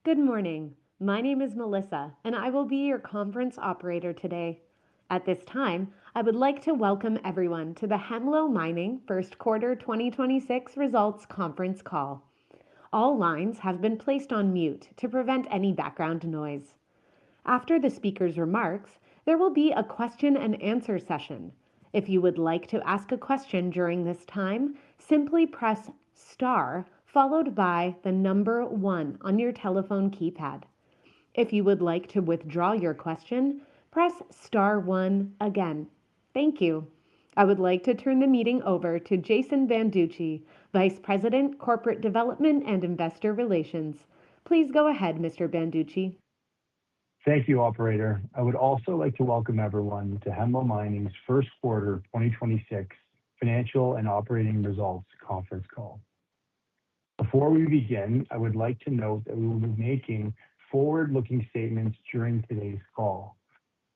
Good morning. My name is Melissa, and I will be your conference operator today. At this time, I would like to welcome everyone to the Hemlo Mining First Quarter 2026 Results Conference Call. All lines have been placed on mute to prevent any background noise. After the speaker's remarks, there will be a question and answer session. If you would like to ask a question during this time, simply press star followed by the number 1 on your telephone keypad. If you would like to withdraw your question, press star 1 again. Thank you. I would like to turn the meeting over to Jason Banducci, Vice President, Corporate Development and Investor Relations. Please go ahead, Mr. Banducci. Thank you, operator. I would also like to welcome everyone to Hemlo Mining's first quarter 2026 financial and operating results conference call. Before we begin, I would like to note that we will be making forward-looking statements during today's call.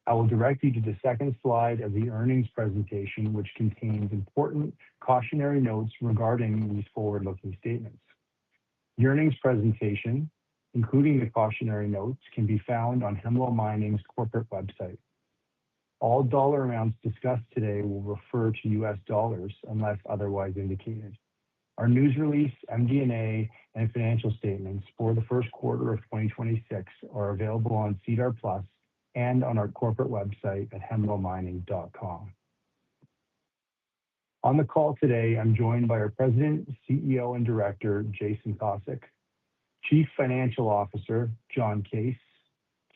I will direct you to the second slide of the earnings presentation, which contains important cautionary notes regarding these forward-looking statements. The earnings presentation, including the cautionary notes, can be found on Hemlo Mining's corporate website. All dollar amounts discussed today will refer to US dollars unless otherwise indicated. Our news release, MD&A, and financial statements for the first quarter of 2026 are available on SEDAR+ and on our corporate website at hemlomining.com. On the call today, I'm joined by our President, CEO, and Director, Jason Kosik, Chief Financial Officer, John Case,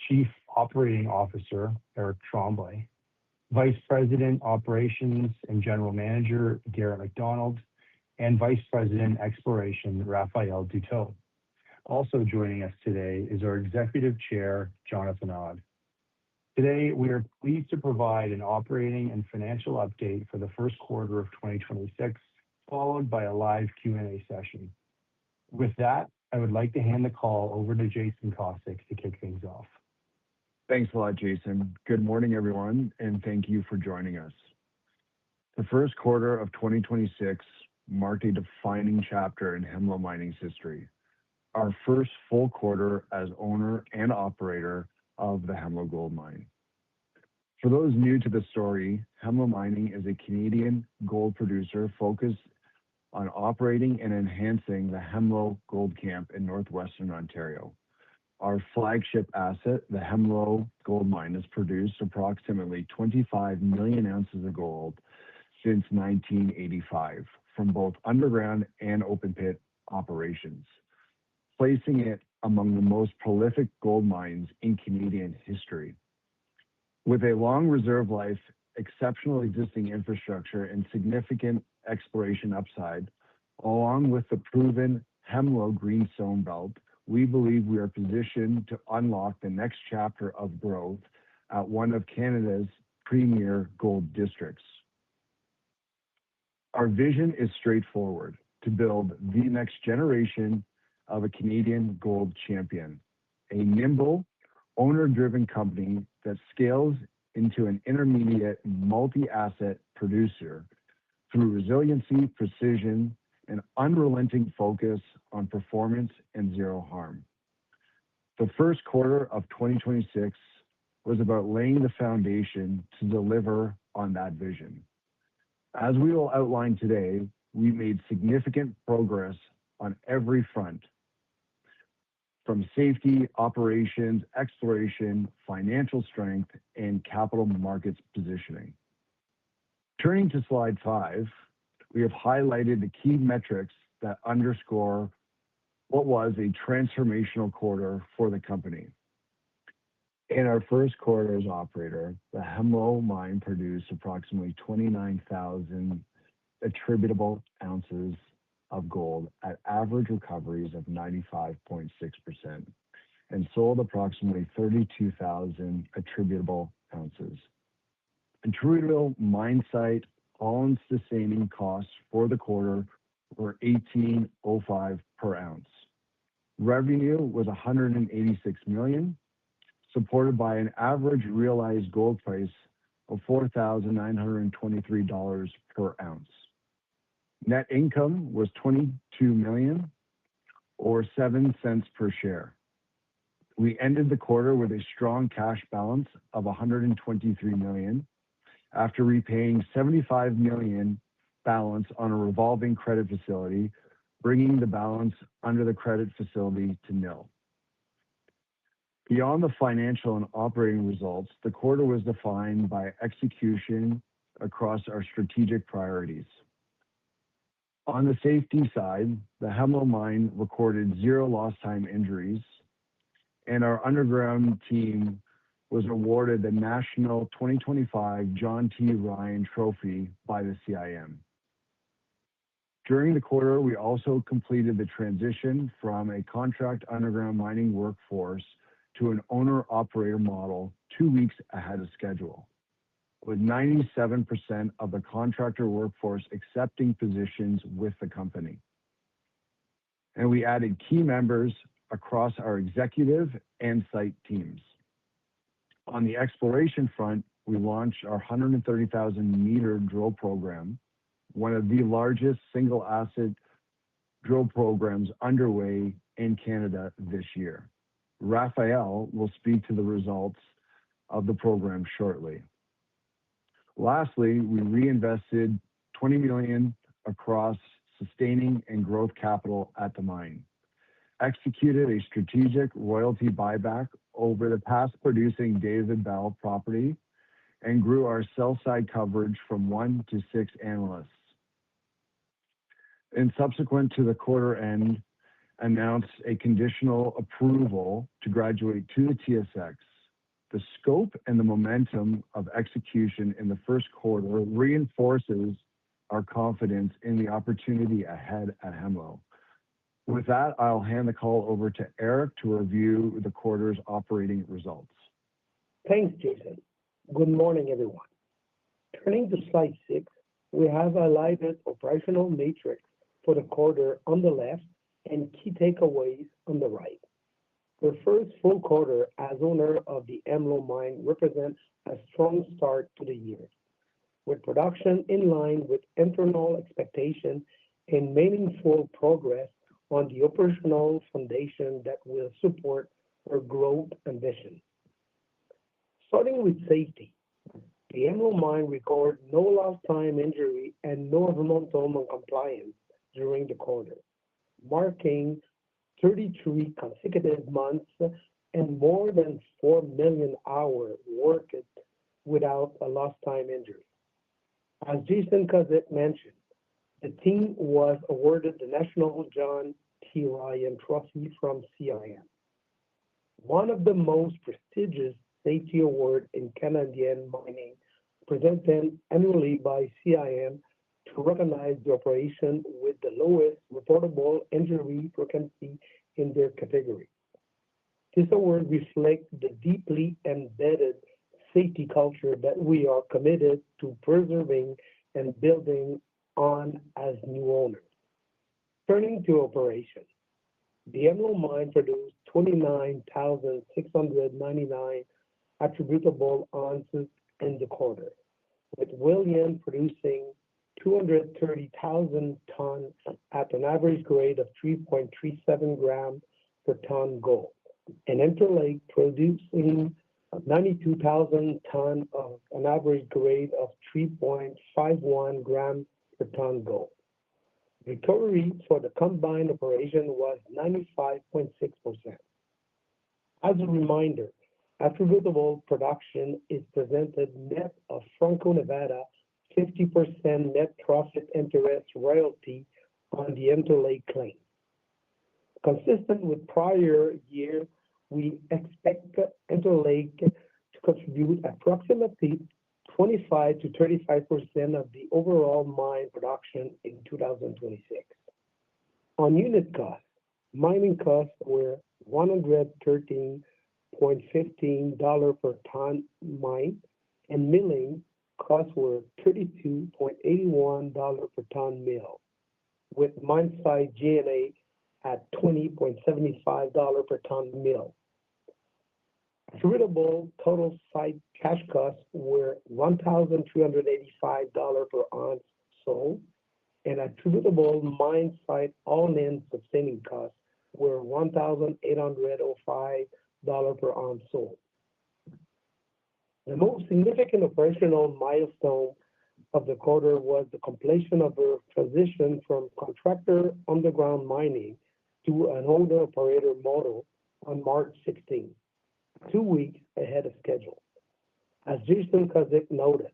Chief Operating Officer, Eric Tremblay, Vice President, Operations and General Manager, Garrett McDonald, and Vice President, Exploration, Raphael Dutot. Also joining us today is our Executive Chair, Jonathan Odd. Today, we are pleased to provide an operating and financial update for the first quarter of 2026, followed by a live Q&A session. With that, I would like to hand the call over to Jason Kosik to kick things off. Thanks a lot, Jason. Good morning, everyone, and thank you for joining us. The first quarter of 2026 marked a defining chapter in Hemlo Mining's history, our first full quarter as owner and operator of the Hemlo Gold Mine. For those new to the story, Hemlo Mining is a Canadian gold producer focused on operating and enhancing the Hemlo Gold Camp in northwestern Ontario. Our flagship asset, the Hemlo Gold Mine, has produced approximately 25 million ounces of gold since 1985 from both underground and open pit operations, placing it among the most prolific gold mines in Canadian history. With a long reserve life, exceptional existing infrastructure, and significant exploration upside, along with the proven Hemlo Greenstone Belt, we believe we are positioned to unlock the next chapter of growth at one of Canada's premier gold districts. Our vision is straightforward: to build the next generation of a Canadian gold champion, a nimble, owner-driven company that scales into an intermediate multi-asset producer through resiliency, precision, and unrelenting focus on performance and zero harm. The first quarter of 2026 was about laying the foundation to deliver on that vision. As we will outline today, we made significant progress on every front, from safety, operations, exploration, financial strength, and capital markets positioning. Turning to slide 5, we have highlighted the key metrics that underscore what was a transformational quarter for the company. In our first quarter as operator, the Hemlo Mine produced approximately 29,000 attributable ounces of gold at average recoveries of 95.6% and sold approximately 32,000 attributable ounces. Attributable mine site all-in sustaining costs for the quarter were $1,805 per ounce. Revenue was $186 million, supported by an average realized gold price of $4,923 per ounce. Net income was $22 million or 7 cents per share. We ended the quarter with a strong cash balance of $123 million after repaying $75 million balance on a revolving credit facility, bringing the balance under the credit facility to nil. Beyond the financial and operating results, the quarter was defined by execution across our strategic priorities. On the safety side, the Hemlo Mine recorded 0 lost time injuries, and our underground team was awarded the National 2025 John T. Ryan Trophy by the CIM. During the quarter, we also completed the transition from a contract underground mining workforce to an owner-operator model 2 weeks ahead of schedule, with 97% of the contractor workforce accepting positions with the company. And we added key members across our executive and site teams. On the exploration front, we launched our 130,000-meter drill program, one of the largest single-asset drill programs underway in Canada this year. Raphael will speak to the results of the program shortly. Lastly, we reinvested $20 million across sustaining and growth capital at the mine, executed a strategic royalty buyback over the past producing David Bell property, and grew our sell-side coverage from 1 to 6 analysts. And subsequent to the quarter end, announced a conditional approval to graduate to the TSX. The scope and the momentum of execution in the first quarter reinforces our confidence in the opportunity ahead at Hemlo. With that, I'll hand the call over to Eric to review the quarter's operating results. Thanks, Jason. Good morning, everyone. Turning to slide 6, we have highlighted operational metrics for the quarter on the left and key takeaways on the right. The first full quarter as owner of the Hemlo Mine represents a strong start to the year, with production in line with internal expectations and meaningful progress on the operational foundation that will support our growth ambition. Starting with safety, the Hemlo Mine recorded no lost time injury and no environmental non-compliance during the quarter, marking 33 consecutive months and more than 4 million hours worked without a lost time injury. As Jason Cosette mentioned, the team was awarded the National John T. Ryan Trophy from CIM, one of the most prestigious safety awards in Canadian mining, presented annually by CIM to recognize the operation with the lowest reportable injury frequency in their category. This award reflects the deeply embedded safety culture that we are committed to preserving and building on as new owners. Turning to operations, the Hemlo Mine produced 29,699 attributable ounces in the quarter, with William producing 230,000 tons at an average grade of 3.37 grams per ton gold, and Interlake producing 92,000 tons of an average grade of 3.51 grams per ton gold. Recovery for the combined operation was 95.6%. As a reminder, attributable production is presented net of Franco-Nevada 50% net profit interest royalty on the Interlake claim. Consistent with prior year, we expect Interlake to contribute approximately 25 to 35% of the overall mine production in 2026. On unit costs, mining costs were $113.15 per ton mined, and milling costs were $32.81 per ton mill, with mine site G&A at $20.75 per ton mill. Attributable total site cash costs were $1,385 per ounce sold, and attributable mine site all-in sustaining costs were $1,805 per ounce sold. The most significant operational milestone of the quarter was the completion of a transition from contractor underground mining to an owner-operator model on March 16, 2 weeks ahead of schedule. As Jason Kozik noted,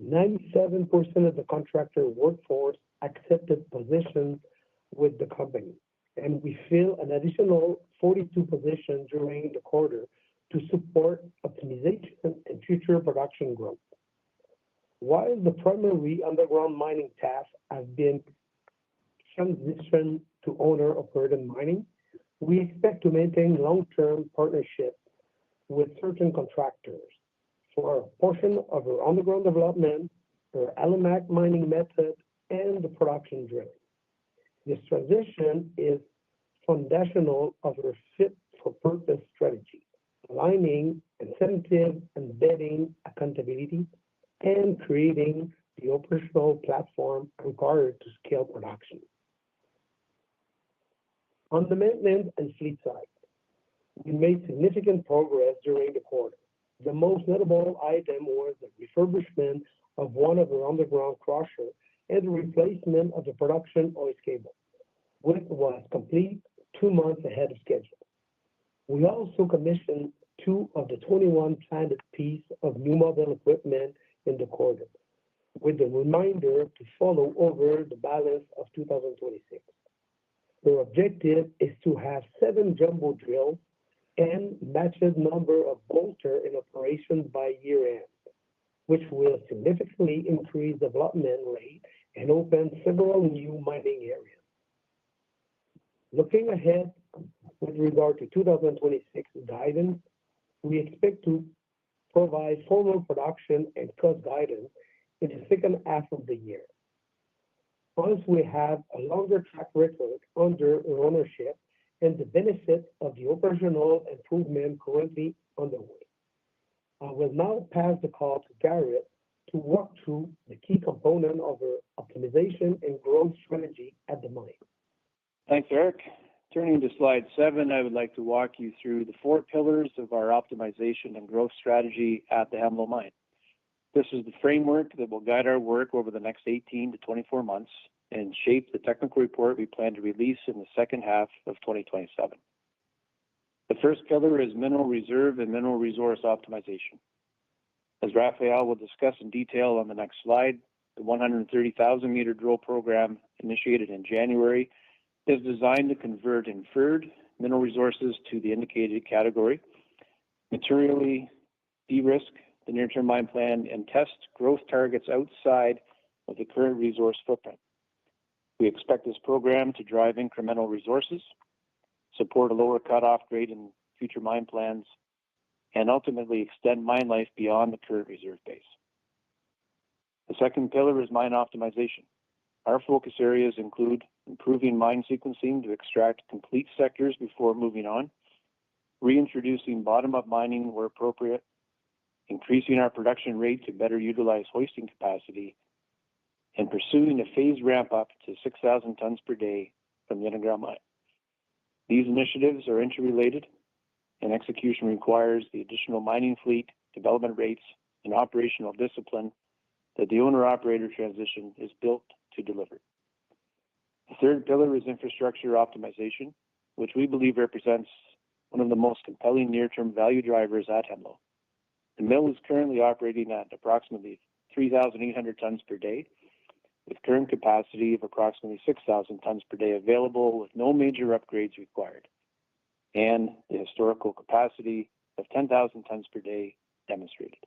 97% of the contractor workforce accepted positions with the company, and we fill an additional 42 positions during the quarter to support optimization and future production growth. While the primary underground mining tasks have been transitioned to owner-operated mining, we expect to maintain long-term partnerships with certain contractors for a portion of our underground development, our Alimak mining method, and the production drilling. This transition is foundational of our fit-for-purpose strategy, aligning incentive, embedding accountability, and creating the operational platform required to scale production. On the maintenance and fleet side, we made significant progress during the quarter. The most notable item was the refurbishment of one of our underground crushers and the replacement of the production hoist cable, which was complete 2 months ahead of schedule. We also commissioned 2 of the 21 planned pieces of new mobile equipment in the quarter, with the remainder to follow over the balance of 2026. The objective is to have 7 jumbo drills and matched number of bolters in operation by year-end, which will significantly increase development rate and open several new mining areas. Looking ahead with regard to 2026 guidance, we expect to provide formal production and cost guidance in the second half of the year. Once we have a longer track record under our ownership and the benefit of the operational improvement currently underway. I will now pass the call to Garrett to walk through the key component of our optimization and growth strategy at the mine. Thanks, Eric. Turning to slide 7, I would like to walk you through the 4 pillars of our optimization and growth strategy at the Hemlo Mine. This is the framework that will guide our work over the next 18 to 24 months and shape the technical report we plan to release in the second half of 2027. The first pillar is mineral reserve and mineral resource optimization. As Raphael will discuss in detail on the next slide, the 130,000 meter drill program initiated in January is designed to convert inferred mineral resources to the indicated category, materially de-risk the near-term mine plan, and test growth targets outside of the current resource footprint. We expect this program to drive incremental resources, support a lower cutoff grade in future mine plans, and ultimately extend mine life beyond the current reserve base. The second pillar is mine optimization. Our focus areas include improving mine sequencing to extract complete sectors before moving on, reintroducing bottom-up mining where appropriate, increasing our production rate to better utilize hoisting capacity, and pursuing a phased ramp-up to 6,000 tons per day from the underground mine. These initiatives are interrelated, and execution requires the additional mining fleet, development rates, and operational discipline that the owner-operator transition is built to deliver. The third pillar is infrastructure optimization, which we believe represents one of the most compelling near-term value drivers at Hemlo. The mill is currently operating at approximately 3,800 tons per day, with current capacity of approximately 6,000 tons per day available with no major upgrades required, and the historical capacity of 10,000 tons per day demonstrated.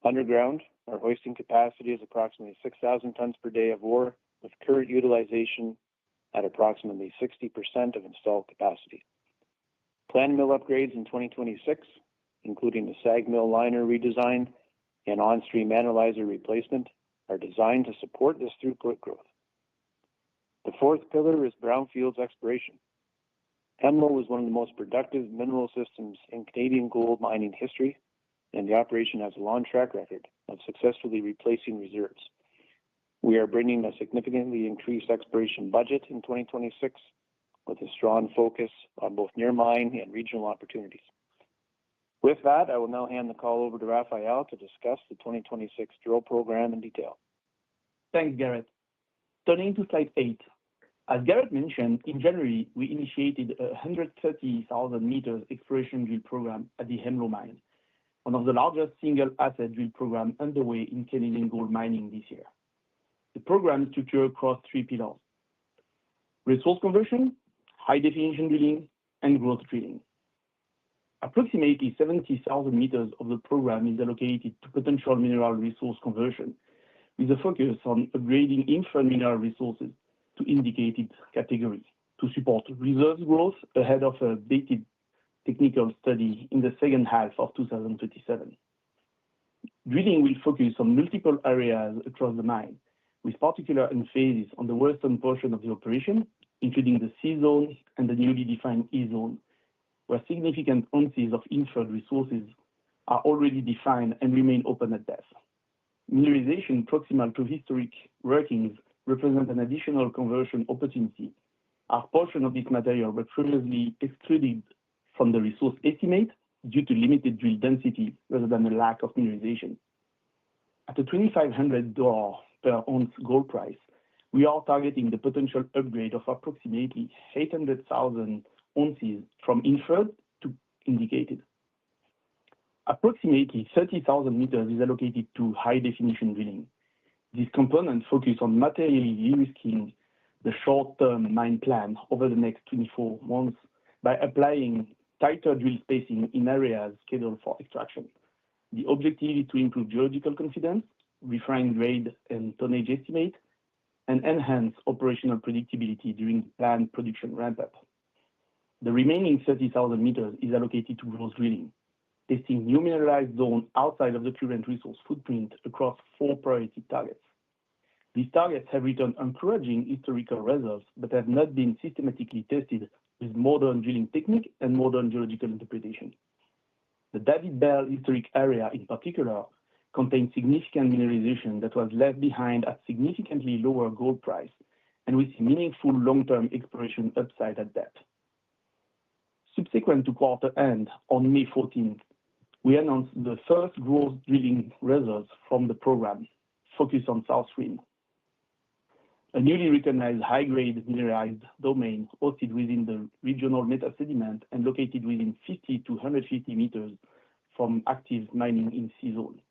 Underground, our hoisting capacity is approximately 6,000 tons per day of ore, with current utilization at approximately 60% of installed capacity. Planned mill upgrades in 2026, including the SAG mill liner redesign and on-stream analyzer replacement, are designed to support this throughput growth. The fourth pillar is brownfields exploration. Hemlo was one of the most productive mineral systems in Canadian gold mining history, and the operation has a long track record of successfully replacing reserves. We are bringing a significantly increased exploration budget in 2026 with a strong focus on both near mine and regional opportunities. With that, I will now hand the call over to Raphael to discuss the 2026 drill program in detail. Thanks, Garrett. Turning to slide 8. As Garrett mentioned, in January, we initiated a 130,000 meters exploration drill program at the Hemlo Mine, one of the largest single asset drill programs underway in Canadian gold mining this year. The program is structured across 3 pillars: resource conversion, high definition drilling, and growth drilling. Approximately 70,000 meters of the program is allocated to potential mineral resource conversion, with a focus on upgrading inferred mineral resources to indicated category to support reserves growth ahead of a updated technical study in the second half of 2027. Drilling will focus on multiple areas across the mine, with particular emphasis on the western portion of the operation, including the C zone and the newly defined E zone, where significant ounces of inferred resources are already defined and remain open at depth. Mineralization proximal to historic workings represent an additional conversion opportunity. A portion of this material was previously excluded from the resource estimate due to limited drill density rather than a lack of mineralization. At a $2,500 per ounce gold price, we are targeting the potential upgrade of approximately 800,000 ounces from inferred to indicated. Approximately 30,000 meters is allocated to high-definition drilling. This component focuses on materially de-risking the short-term mine plan over the next 24 months by applying tighter drill spacing in areas scheduled for extraction. The objective is to improve geological confidence, refine grade and tonnage estimate, and enhance operational predictability during planned production ramp-up. The remaining 30,000 meters is allocated to growth drilling, testing new mineralized zones outside of the current resource footprint across 4 priority targets. These targets have returned encouraging historical results but have not been systematically tested with modern drilling technique and modern geological interpretation. The David Bell historic area in particular contains significant mineralization that was left behind at significantly lower gold price and with meaningful long-term exploration upside at depth. Subsequent to quarter end, on May 14th, we announced the first growth drilling results from the program, focused on South Rim, a newly recognized high-grade mineralized domain hosted within the regional metasediment and located within 50 to 150 meters from active mining in C zone.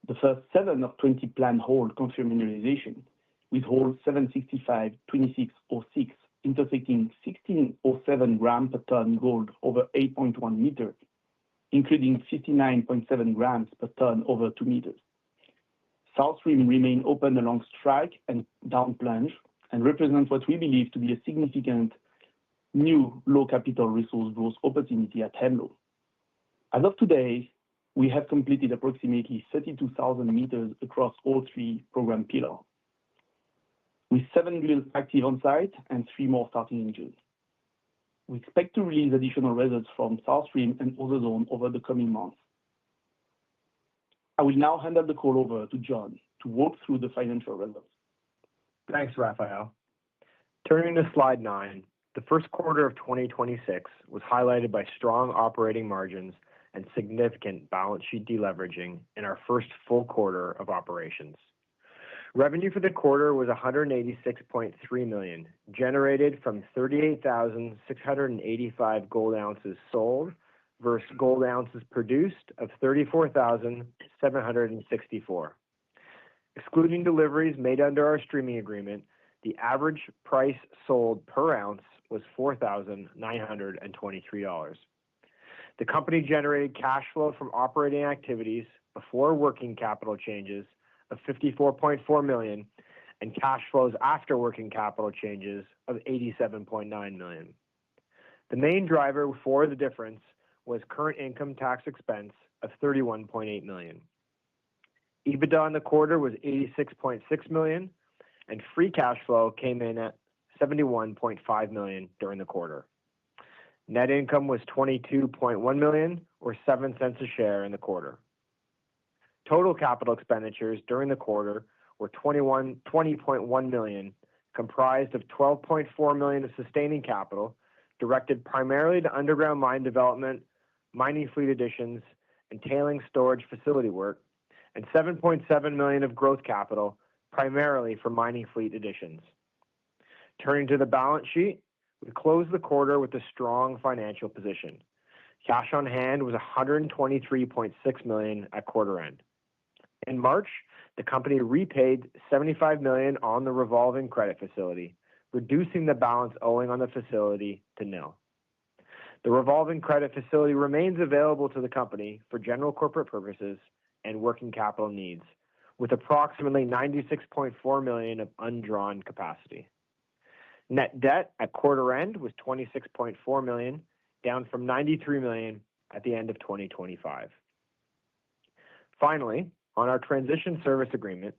The first 7 of 20 planned holes confirm mineralization, with hole 765, 2606 intersecting 1607 grams per ton gold over 8.1 meters, including 59.7 grams per ton over 2 meters. South Rim remain open along strike and down plunge and represent what we believe to be a significant new low capital resource growth opportunity at Hemlo. As of today, we have completed approximately 32,000 meters across all 3 program pillars, with 7 drills active on site and 3 more starting in June. We expect to release additional results from South Rim and other zones over the coming months. I will now hand the call over to John to walk through the financial results. Thanks, Raphael. Turning to slide 9, the first quarter of 2026 was highlighted by strong operating margins and significant balance sheet deleveraging in our first full quarter of operations. Revenue for the quarter was $186.3 million, generated from 38,685 gold ounces sold versus gold ounces produced of 34,764. Excluding deliveries made under our streaming agreement, the average price sold per ounce was $4,923. The company generated cash flow from operating activities before working capital changes of $54.4 million and cash flows after working capital changes of $87.9 million. The main driver for the difference was current income tax expense of $31.8 million. EBITDA in the quarter was $86.6 million, and free cash flow came in at $71.5 million during the quarter. Net income was $22.1 million, or 7 cents a share in the quarter. Total capital expenditures during the quarter were $20.1 million, comprised of $12.4 million of sustaining capital, directed primarily to underground mine development, mining fleet additions, and tailings storage facility work, and $7.7 million of growth capital, primarily for mining fleet additions. Turning to the balance sheet, we closed the quarter with a strong financial position. Cash on hand was $123.6 million at quarter end. In March, the company repaid $75 million on the revolving credit facility, reducing the balance owing on the facility to nil. The revolving credit facility remains available to the company for general corporate purposes and working capital needs, with approximately $96.4 million of undrawn capacity. Net debt at quarter end was $26.4 million, down from $93 million at the end of 2025. Finally, on our transition service agreement,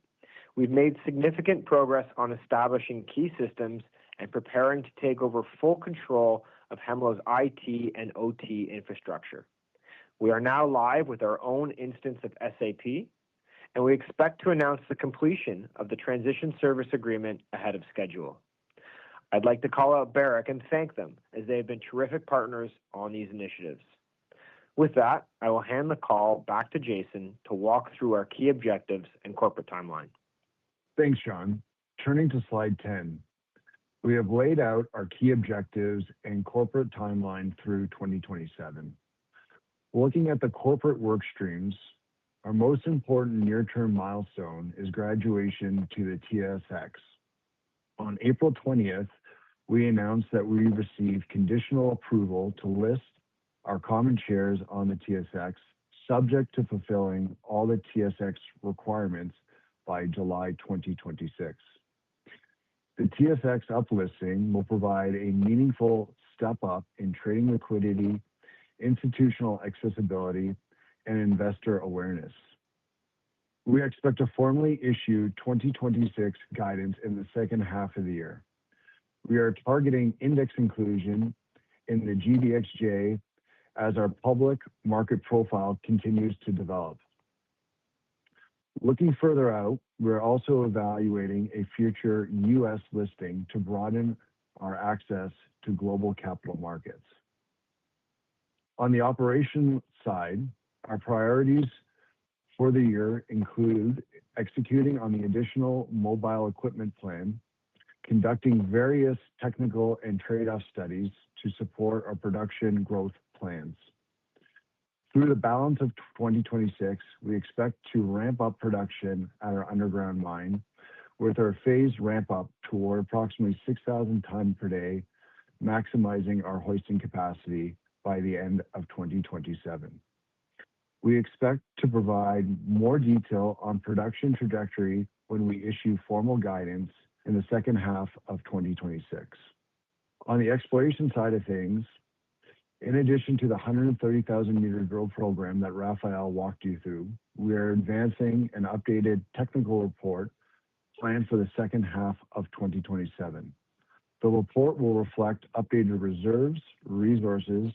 we've made significant progress on establishing key systems and preparing to take over full control of Hemlo's IT and OT infrastructure. We are now live with our own instance of SAP, and we expect to announce the completion of the transition service agreement ahead of schedule. I'd like to call out Barrick and thank them as they have been terrific partners on these initiatives. With that, I will hand the call back to Jason to walk through our key objectives and corporate timeline. Thanks, Sean. Turning to slide 10, we have laid out our key objectives and corporate timeline through 2027. Looking at the corporate work streams, our most important near-term milestone is graduation to the TSX. On April 20th, we announced that we received conditional approval to list our common shares on the TSX, subject to fulfilling all the TSX requirements by July 2026. The TSX uplisting will provide a meaningful step up in trading liquidity, institutional accessibility, and investor awareness. We expect to formally issue 2026 guidance in the second half of the year. We are targeting index inclusion in the GDXJ as our public market profile continues to develop. Looking further out, we're also evaluating a future U.S. listing to broaden our access to global capital markets. On the operation side, our priorities for the year include executing on the additional mobile equipment plan, conducting various technical and trade-off studies to support our production growth plans. Through the balance of 2026, we expect to ramp up production at our underground mine with our phased ramp up toward approximately 6,000 tons per day, maximizing our hoisting capacity by the end of 2027. We expect to provide more detail on production trajectory when we issue formal guidance in the second half of 2026. On the exploration side of things, in addition to the 130,000-meter drill program that Raphael walked you through, we are advancing an updated technical report planned for the second half of 2027. The report will reflect updated reserves, resources,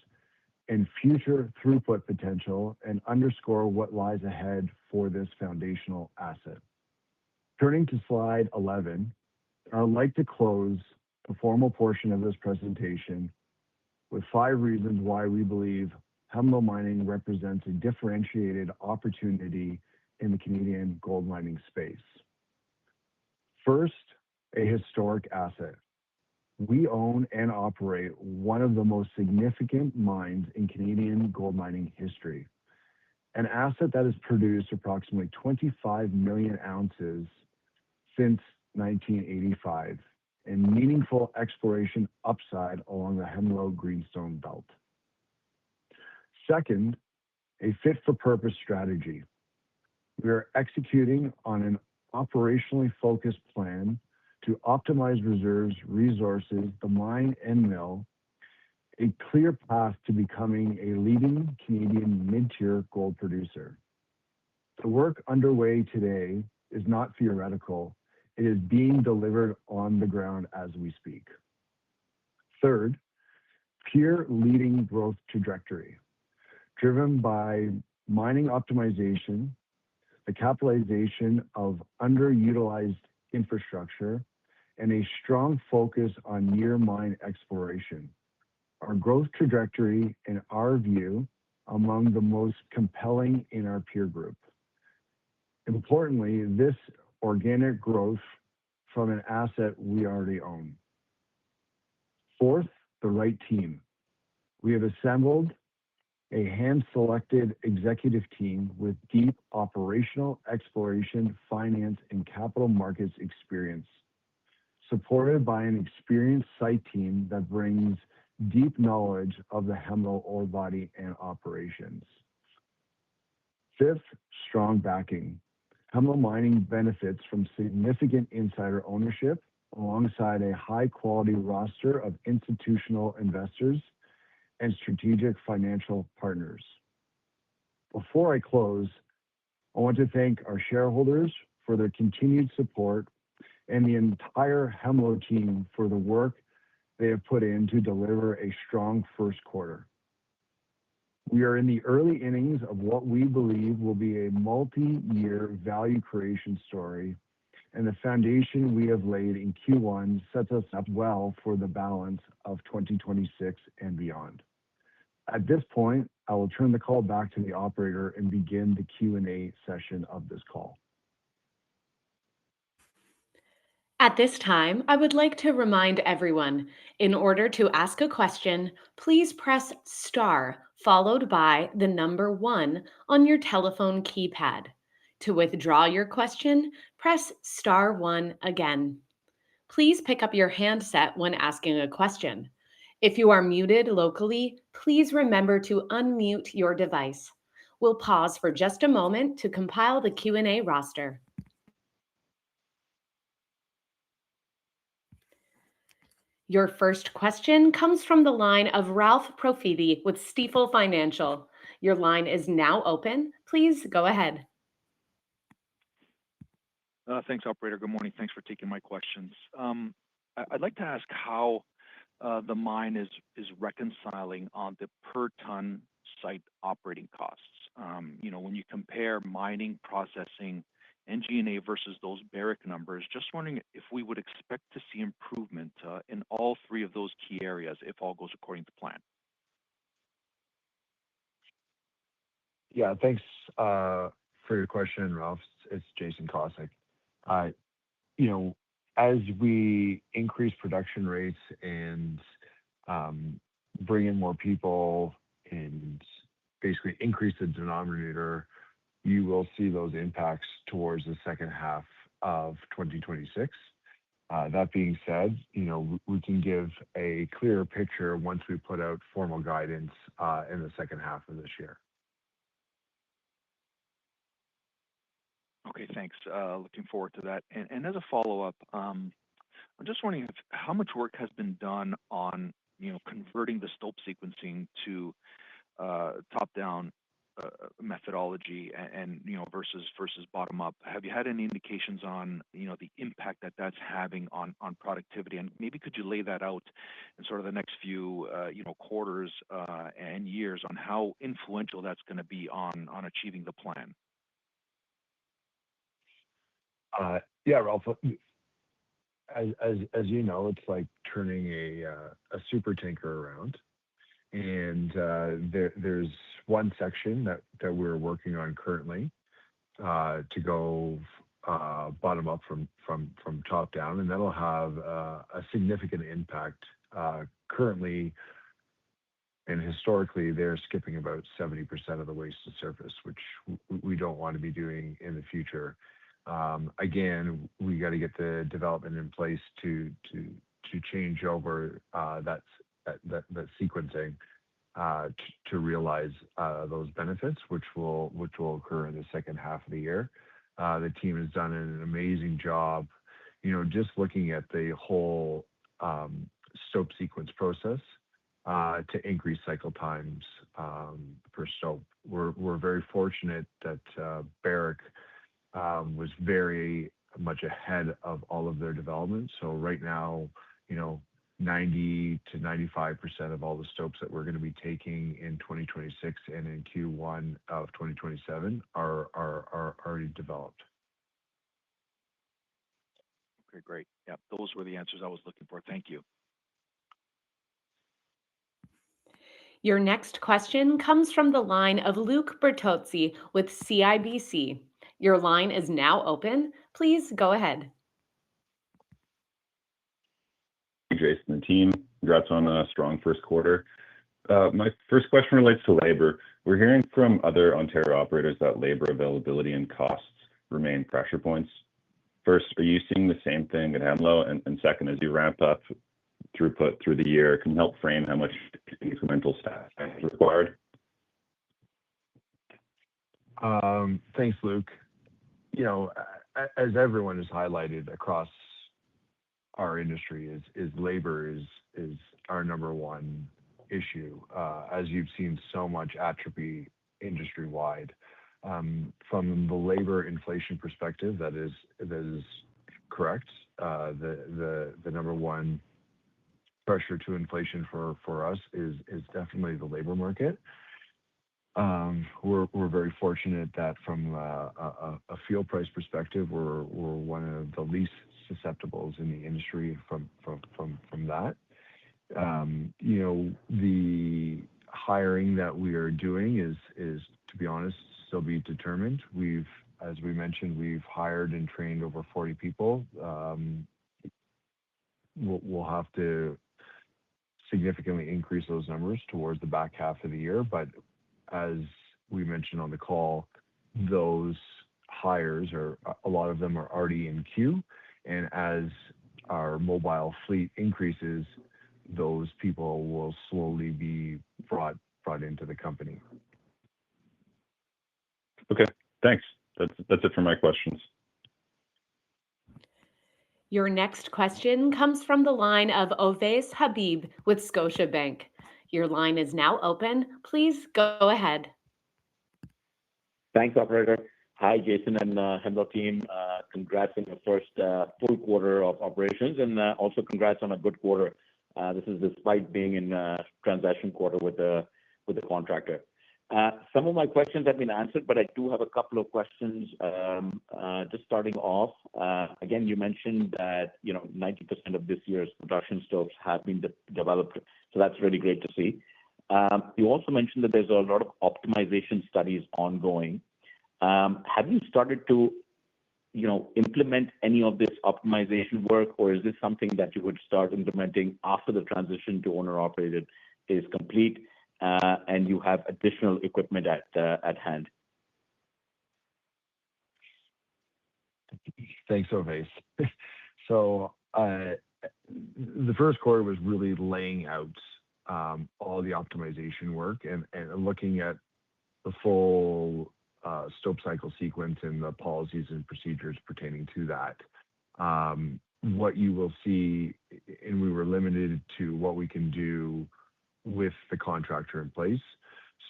and future throughput potential and underscore what lies ahead for this foundational asset. Turning to slide 11, I would like to close the formal portion of this presentation with 5 reasons why we believe Hemlo Mining represents a differentiated opportunity in the Canadian gold mining space. First, a historic asset. We own and operate one of the most significant mines in Canadian gold mining history, an asset that has produced approximately 25 million ounces since 1985, and meaningful exploration upside along the Hemlo Greenstone Belt. Second, a fit-for-purpose strategy. We are executing on an operationally focused plan to optimize reserves, resources, the mine and mill, a clear path to becoming a leading Canadian mid-tier gold producer. The work underway today is not theoretical. It is being delivered on the ground as we speak. Third, peer leading growth trajectory, driven by mining optimization, the capitalization of underutilized infrastructure, and a strong focus on near mine exploration. Our growth trajectory, in our view, among the most compelling in our peer group. Importantly, this organic growth from an asset we already own. Fourth, the right team. We have assembled a hand-selected executive team with deep operational, exploration, finance, and capital markets experience, supported by an experienced site team that brings deep knowledge of the Hemlo ore body and operations. Fifth, strong backing. Hemlo Mining benefits from significant insider ownership alongside a high-quality roster of institutional investors and strategic financial partners. Before I close, I want to thank our shareholders for their continued support and the entire Hemlo team for the work they have put in to deliver a strong first quarter. We are in the early innings of what we believe will be a multi-year value creation story, and the foundation we have laid in Q1 sets us up well for the balance of 2026 and beyond. At this point, I will turn the call back to the operator and begin the Q&A session of this call. At this time, I would like to remind everyone, in order to ask a question, please press star followed by the number 1 on your telephone keypad. To withdraw your question, press star 1 again. Please pick up your handset when asking a question. If you are muted locally, please remember to unmute your device. We'll pause for just a moment to compile the Q&A roster. Your first question comes from the line of Ralph Profiti with Stifel Financial. Your line is now open. Please go ahead. Thanks, operator. Good morning. Thanks for taking my questions. I'd like to ask how the mine is reconciling on the per ton site operating costs. When you compare mining, processing, and G&A versus those Barrick numbers, just wondering if we would expect to see improvement in all 3 of those key areas if all goes according to plan. Yeah, thanks for your question, Ralph. It's Jason Kosik. As we increase production rates and bring in more people and basically increase the denominator, you will see those impacts towards the second half of 2026. That being said, we can give a clearer picture once we put out formal guidance in the second half of this year. Okay, thanks. Looking forward to that. And as a follow-up, I'm just wondering how much work has been done on converting the stope sequencing to top-down methodology and versus bottom up. Have you had any indications on the impact that's having on productivity? And maybe could you lay that out in sort of the next few quarters and years on how influential that's going to be on achieving the plan? Yeah, Ralph. As you know, it's like turning a super tanker around. And there's one section that we're working on currently to go bottom up from top down, and that'll have a significant impact. Currently and historically, they're skipping about 70% of the waste to surface, which we don't want to be doing in the future. Again, we got to get the development in place to change over that sequencing to realize those benefits, which will occur in the second half of the year. The team has done an amazing job, just looking at the whole stope sequence process to increase cycle times per stope. We're very fortunate that Barrick was very much ahead of all of their development. So right now, 90 to 95% of all the stopes that we're going to be taking in 2026 and in Q1 of 2027 are already developed. Okay, great. Yeah, those were the answers I was looking for. Thank you. Your next question comes from the line of Luke Bertozzi with CIBC. Your line is now open. Please go ahead. Jason and team, congrats on a strong first quarter. My first question relates to labor. We're hearing from other Ontario operators that labor availability and costs remain pressure points. First, are you seeing the same thing at Hemlo? And second, as you ramp up throughput through the year, can you help frame how much incremental staff is required? Thanks, Luke. You know, as everyone has highlighted across our industry, is labor is our number one issue. As you've seen so much atrophy industry-wide. From the labor inflation perspective, that is correct. The number one pressure to inflation for us is definitely the labor market. We're very fortunate that from a fuel price perspective, we're one of the least susceptibles in the industry from that. You know, the hiring that we are doing is to be honest, still be determined. As we mentioned, we've hired and trained over 40 people. We'll have to significantly increase those numbers towards the back half of the year. But as we mentioned on the call, those hires a lot of them are already in queue. And as our mobile fleet increases, those people will slowly be brought into the company. Okay, thanks. That's it for my questions. Your next question comes from the line of Ovais Habib with Scotiabank. Your line is now open. Please go ahead. Thanks, operator. Hi, Jason and Hemlo team. Congrats on your first full quarter of operations, and also congrats on a good quarter. This is despite being in a transaction quarter with the contractor. Some of my questions have been answered, but I do have a couple of questions. Just starting off, again, you mentioned that 90% of this year's production stopes have been developed, so that's really great to see. You also mentioned that there's a lot of optimization studies ongoing. Have you started to implement any of this optimization work, or is this something that you would start implementing after the transition to owner-operated is complete and you have additional equipment at hand? Thanks, Ovais. So the first quarter was really laying out all the optimization work and looking at the full stope cycle sequence and the policies and procedures pertaining to that. What you will see, and we were limited to what we can do with the contractor in place.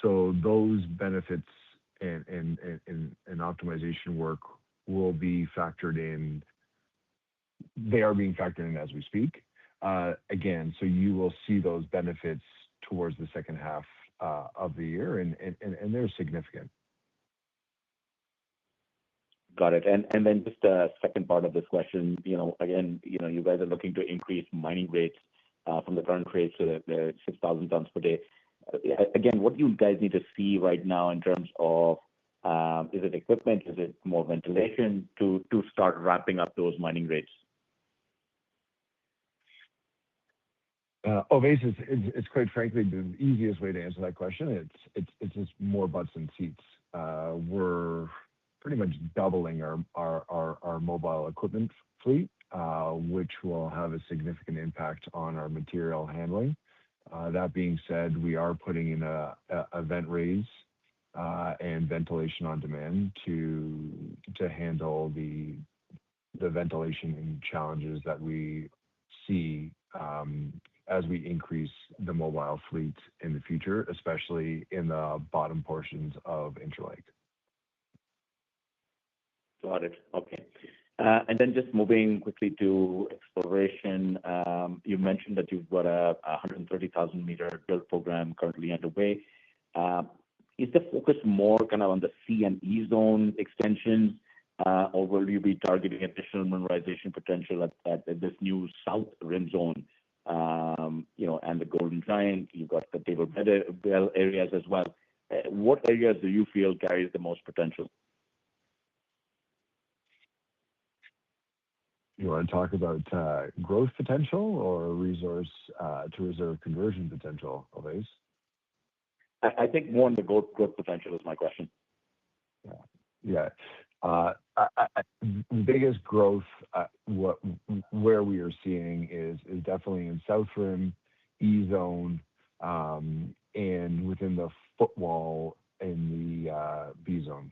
So those benefits and optimization work will be factored in. They are being factored in as we speak. Again, so you will see those benefits towards the second half of the year, and they're significant. Got it. And then just a second part of this question, again, you guys are looking to increase mining rates from the current rates to the 6,000 tons per day. Again, what do you guys need to see right now in terms of, is it equipment, is it more ventilation to start ramping up those mining rates? Ovais, it's quite frankly the easiest way to answer that question. It's just more butts and seats. We're pretty much doubling our mobile equipment fleet, which will have a significant impact on our material handling. That being said, we are putting in a vent raise and ventilation on demand to handle the ventilation challenges that we see as we increase the mobile fleet in the future, especially in the bottom portions of Interlake. Got it. Okay. And then just moving quickly to exploration, you mentioned that you've got a 130,000 meter drill program currently underway. Is the focus more kind of on the C and E zone extensions, or will you be targeting additional mineralization potential at this new South Rim zone and the Golden Giant. You've got the Table Bell areas as well. What areas do you feel carries the most potential? You want to talk about growth potential or resource to reserve conversion potential, Ovais? I think more on the growth potential is my question. Yeah. The biggest growth where we are seeing is definitely in South Rim, E Zone, and within the footwall in the B Zone.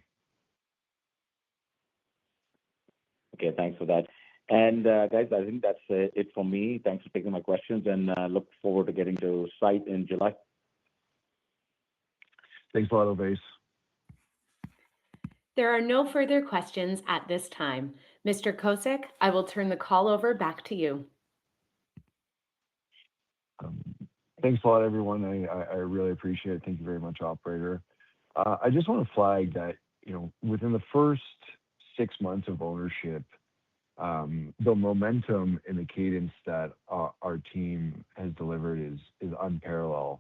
Okay, thanks for that. And guys, I think that's it for me. Thanks for taking my questions, and look forward to getting to site in July. Thanks a lot, Ovais. There are no further questions at this time. Mr. Kosick, I will turn the call over back to you. Thanks a lot, everyone. I really appreciate it. Thank you very much, operator. I just want to flag that, within the first 6 months of ownership, the momentum and the cadence that our team has delivered is unparalleled.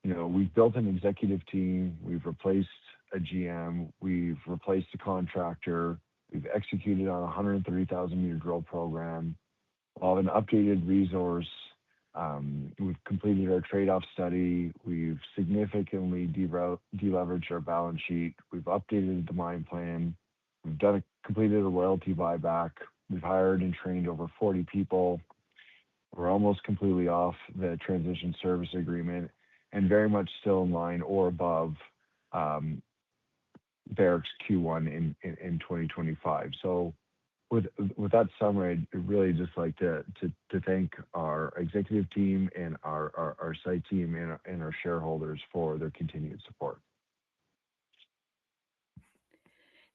We've built an executive team, we've replaced a GM, we've replaced a contractor, we've executed on a 130,000 meter drill program, we'll have an updated resource, we've completed our trade-off study, we've significantly deleveraged our balance sheet, we've updated the mine plan, we've completed a royalty buyback, we've hired and trained over 40 people, we're almost completely off the transition service agreement, and very much still in line or above Barrick's Q1 in 2025. So with that summary, I'd really just like to thank our executive team and our site team and our shareholders for their continued support.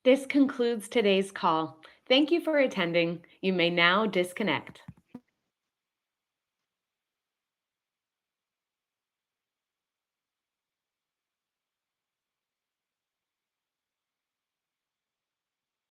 This concludes today's call. Thank you for attending. You may now disconnect.